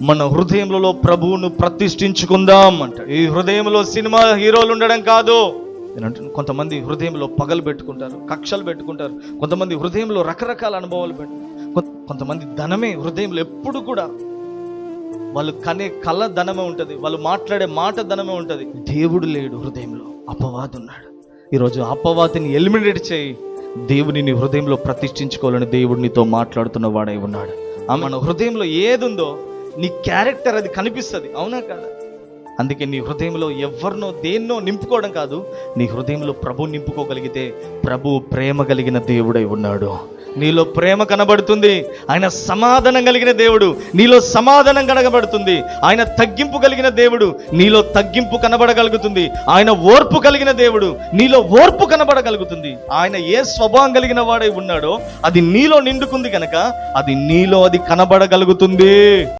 మన హృదయంలో ప్రభువును ప్రతిష్ఠించుకుందాం అంటాడు. ఈ హృదయంలో సినిమా హీరోలు ఉండడం కాదు. కొంతమంది హృదయంలో పగలు పెట్టుకుంటారు, కక్షలు పెట్టుకుంటారు. కొంతమంది హృదయంలో రకరకాల అనుభవాలు కొంతమంది ధనమే హృదయంలో ఎప్పుడు కూడా. వాళ్ళు కనే కళ ధనమే ఉంటుంది, వాళ్ళు మాట్లాడే మాట ధనమే ఉంటుంది. దేవుడు లేడు హృదయంలో, అపవాది ఉన్నాడు. ఈరోజు అపవాదిని ఎలిమినేట్ చేయి, దేవుని నీ హృదయంలో ప్రతిష్ఠించుకోవాలని దేవుడు నీతో మాట్లాడుతున్న వాడై ఉన్నాడు. మన హృదయంలో ఏది ఉందో నీ క్యారెక్టర్ అది కనిపిస్తుంది, అవునా కదా? అందుకే నీ హృదయంలో ఎవరినో దేన్నో నింపుకోవడం కాదు, నీ హృదయంలో ప్రభు నింపుకోగలిగితే ప్రభు ప్రేమ కలిగిన దేవుడై ఉన్నాడు. నీలో ప్రేమ కనబడుతుంది, ఆయన సమాధానం కలిగిన దేవుడు. నీలో సమాధానం కనబడుతుంది, ఆయన తగ్గింపు కలిగిన దేవుడు. నీలో తగ్గింపు కనబడగలుగుతుంది, ఆయన ఓర్పు కలిగిన దేవుడు. నీలో ఓర్పు కనబడగలుగుతుంది. ఆయన ఏ స్వభావం కలిగిన వాడై ఉన్నాడో అది నీలో నిండుకుంది కనుక అది నీలో అది కనబడగలుగుతుంది.